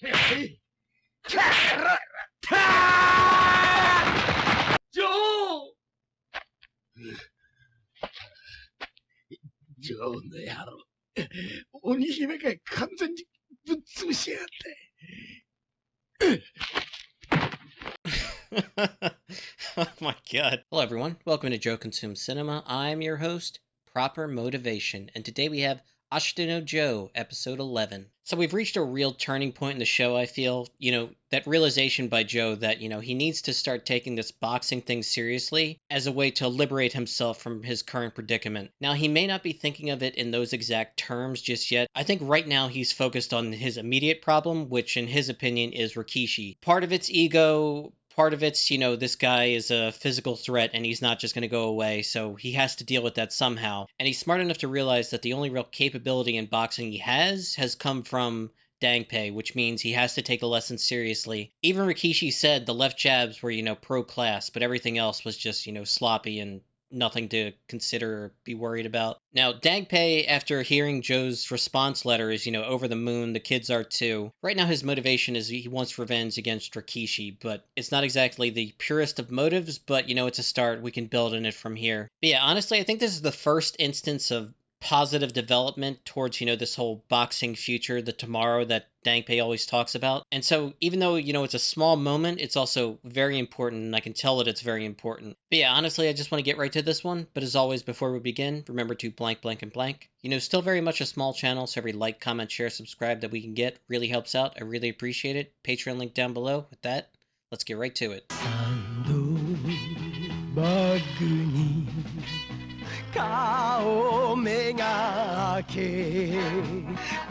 ジョーの野郎。鬼姫が完全にぶっ潰しやがって。Oh my god. Hello everyone, welcome to Joe Consumes Cinema. I'm your host, Proper Motivation, and today we have Ashita no Joe, episode 11. So we've reached a real turning point in the show, I feel. That realization by Joe that, he needs to start taking this boxing thing seriously as a way to liberate himself from his current predicament. Now, he may not be thinking of it in those exact terms just yet. I think right now he's focused on his immediate problem, which in his opinion is Rikishi. Part of it's ego, part of it's, this guy is a physical threat and he's not just going to go away, so he has to deal with that somehow. And he's smart enough to realize that the only real capability in boxing he has come from Dangpei, which means he has to take the lesson seriously. Even Rikishi said the left jabs were, pro-class, but everything else was just, sloppy and nothing to consider or be worried about. Now, Dangpei, after hearing Joe's response letter, is, over the moon. The kids are too. Right now, his motivation is he wants revenge against Rikishi, but it's not exactly the purest of motives, but, it's a start. We can build on it from here. But yeah, honestly, I think this is the first instance of positive development towards, this whole boxing future, the tomorrow that Dangpei always talks about. And so even though, it's a small moment, it's also very important, and I can tell that it's very important. But yeah, honestly, I just want to get right to this one. But as always, before we begin, remember to blank, blank, and blank. Still very much a small channel, so every like, comment, share, subscribe that we can get really helps out. I really appreciate it. Patreon link down below. With that, let's get right to it.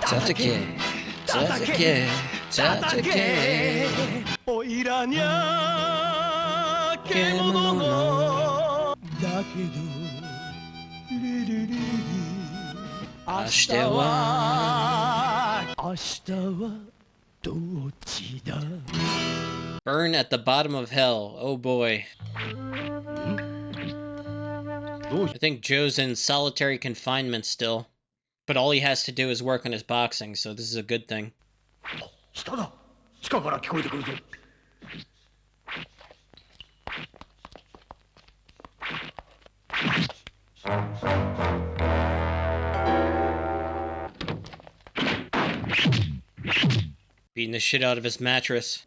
Tatake, tatake, tatake. Oira nya kemono dakedo ashita wa dochi da. Burn at the bottom of hell. Oh boy. I think Joe's in solitary confinement still, but all he has to do is work on his boxing, so this is a good thing. Beating the shit out of his mattress.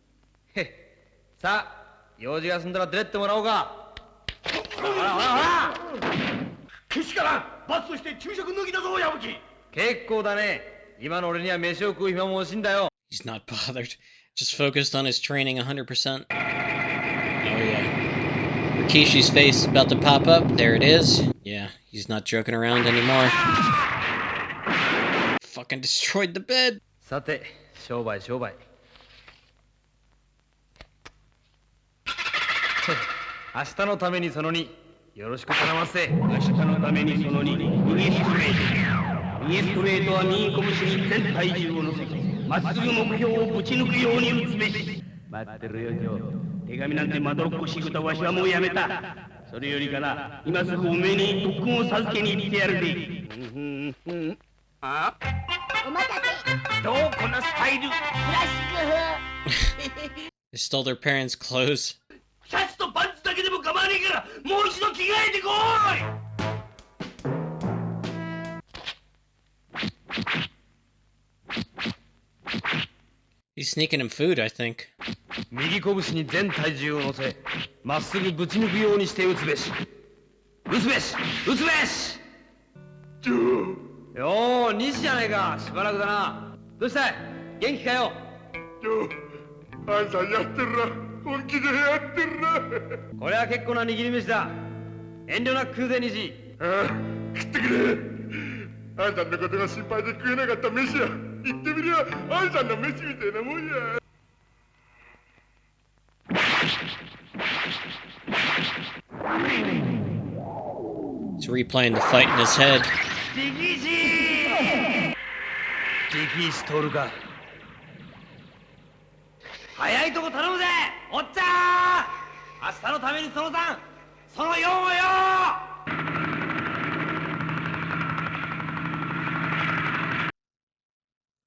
He's not bothered. Just focused on his training 100%. Oh yeah. Rikishi's face is about to pop up. There it is. Yeah, he's not joking around anymore. Fucking destroyed the bed. They stole their parents' clothes. He's sneaking him food, I think. He's replaying the fight in his head.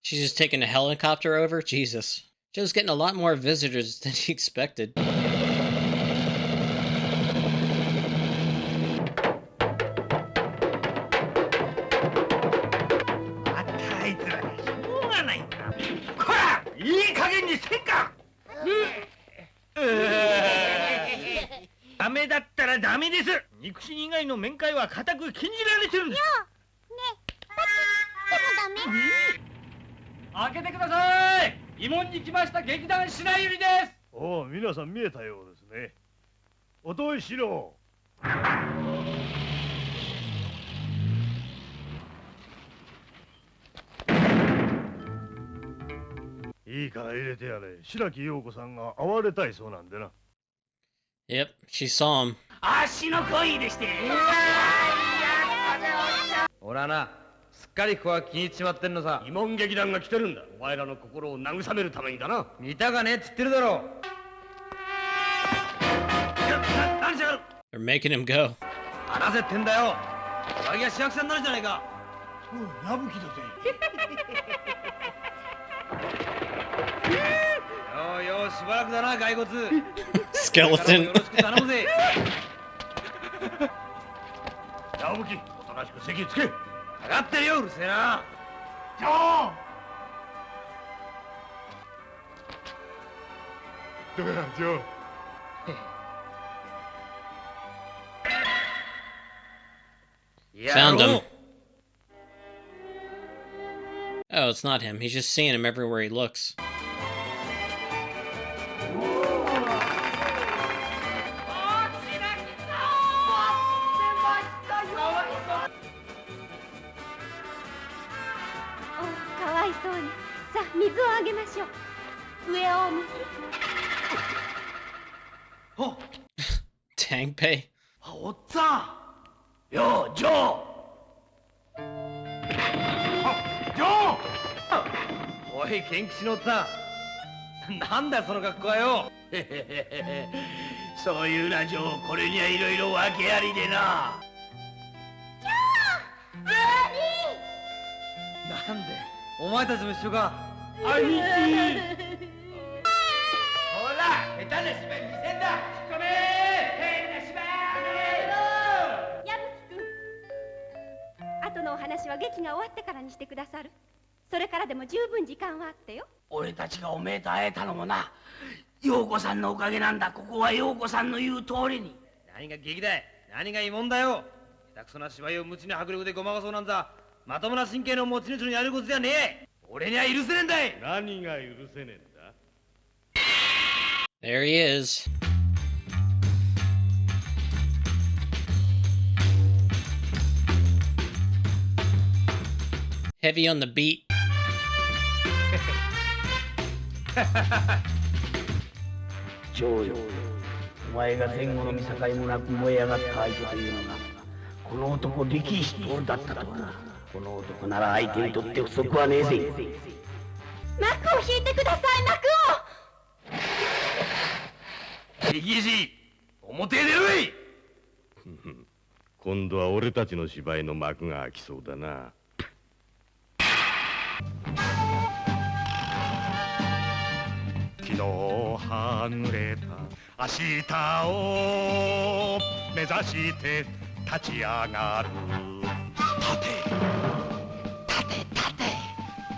She's just taking a helicopter over? Jesus. Joe's getting a lot more visitors than he expected. いい加減にせんか。ダメだったらダメです。肉親以外の面会は固く禁じられてるんです。ねえ、パチでもダメ？開けてください。慰問に来ました劇団白百合です。おお、皆さん見えたようですね。音井しろ。いいから入れてやれ。白木陽子さんが哀れたいそうなんでな。Yep, she saw him. 足の恋でして。ほらな、すっかりここは気に入っちまってんのさ。慰問劇団が来てるんだ。お前らの心を慰めるためにだな。見たかねえっつってるだろ。何しやがる。 They're making him go. 話せってんだよ。上着は主役さんになるじゃないか。そう、矢吹だぜ。ようよう、しばらくだな、骸骨。 Skeleton. よろしく頼むぜ。矢吹、おとなしく席つけ。かかってるよ、うるせえな。じゃあどうや、ジョー。Found him. Oh, it's not him. He's just seeing him everywhere he looks. Tangpei? おっさん。よう、ジョー。ジョー。おい、元気しのおっさん。なんだよ、その格好はよ。そういうな、ジョー。これにはいろいろ訳ありでな。なんで、お前たちも一緒か。兄貴。ほら、下手な芝居見せんだ。引っ込め。変な芝居。矢吹君、後のお話は劇が終わってからにしてくださる？それからでも十分時間はあってよ。俺たちがおめえと会えたのもな、陽子さんのおかげなんだ。ここは陽子さんの言う通りに。何が劇だい、何が慰問だよ。下手くそな芝居を無知に迫力でごまかそうなんざ、まともな神経の持ち主のやることじゃねえ。俺には許せねえんだい。何が許せねえんだ。 There he is. Heavy on the beat. ジョーよ、お前が前後の見境もなく燃え上がった相手というのが、この男力士徹だったとはな。この男なら相手にとって不足はねえぜ。幕を引いてください、幕を。力士、表へ出ろい。今度は俺たちの芝居の幕が開きそうだな。昨日はぐれた明日を目指して立ち上がる。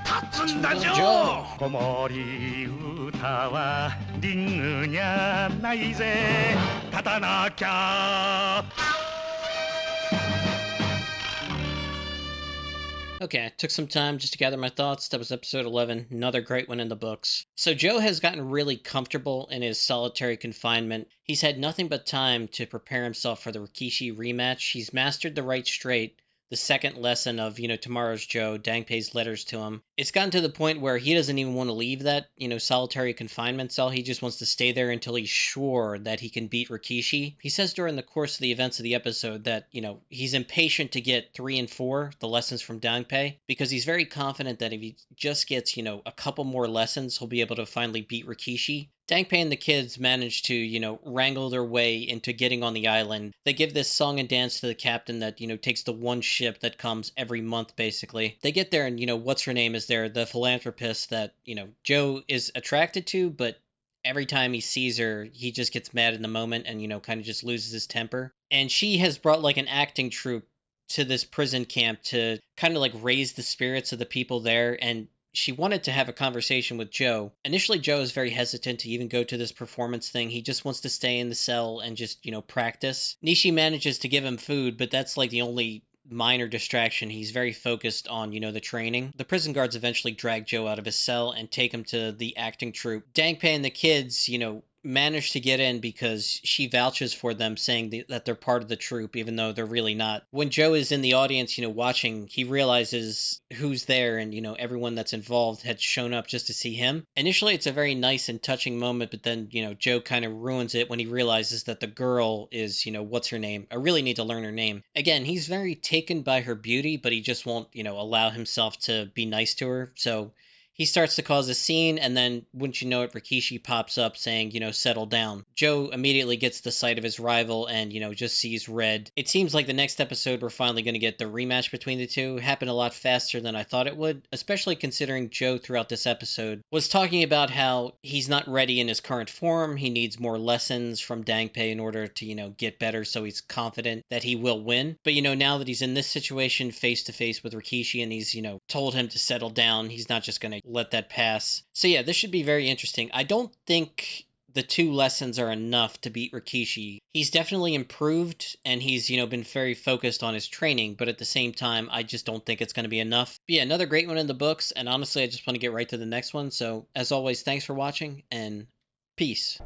立つんだ、ジョ Joe. ー。子守歌はリングにゃないぜ。立たなきゃ。 Okay, I took some time just to gather my thoughts. That was episode 11, another great one in the books. So Joe has gotten really comfortable in his solitary confinement. He's had nothing but time to prepare himself for the Rikishi rematch. He's mastered the right straight, the second lesson of, tomorrow's Joe, Dangpei's letters to him. It's gotten to the point where he doesn't even want to leave that, solitary confinement cell. He just wants to stay there until he's sure that he can beat Rikishi. He says during the course of the events of the episode that, he's impatient to get 3 and 4, the lessons from Dangpei, because he's very confident that if he just gets, a couple more lessons, he'll be able to finally beat Rikishi. Dangpei and the kids manage to, wrangle their way into getting on the island. They give this song and dance to the captain that, takes the one ship that comes every month, basically. They get there and, what's her name is there, the philanthropist that, Joe is attracted to, but every time he sees her, he just gets mad in the moment and, kind of just loses his temper. And she has brought like an acting troupe to this prison camp to kind of like raise the spirits of the people there. And she wanted to have a conversation with Joe. Initially, Joe is very hesitant to even go to this performance thing. He just wants to stay in the cell and just, practice. Nishi manages to give him food, but that's like the only minor distraction. He's very focused on, the training. The prison guards eventually drag Joe out of his cell and take him to the acting troupe. Dangpei and the kids, manage to get in because she vouches for them, saying that they're part of the troupe, even though they're really not. When Joe is in the audience, watching, he realizes who's there, and, everyone that's involved had shown up just to see him. Initially, it's a very nice and touching moment, but then, Joe kind of ruins it when he realizes that the girl is, what's her name? I really need to learn her name. Again, he's very taken by her beauty, but he just won't, allow himself to be nice to her, so he starts to cause a scene, and then, wouldn't you know it, Rikishi pops up saying, settle down. Joe immediately gets the sight of his rival and, just sees red. It seems like the next episode we're finally going to get the rematch between the two. It happened a lot faster than I thought it would, especially considering Joe throughout this episode was talking about how he's not ready in his current form. He needs more lessons from Dangpei in order to, get better, so he's confident that he will win. But, now that he's in this situation face to face with Rikishi and he's, told him to settle down, he's not just going to let that pass. So yeah, this should be very interesting. I don't think the 2 lessons are enough to beat Rikishi. He's definitely improved, and he's, been very focused on his training, but at the same time, I just don't think it's going to be enough. But yeah, another great one in the books, and honestly, I just want to get right to the next one. So, as always, thanks for watching, and peace.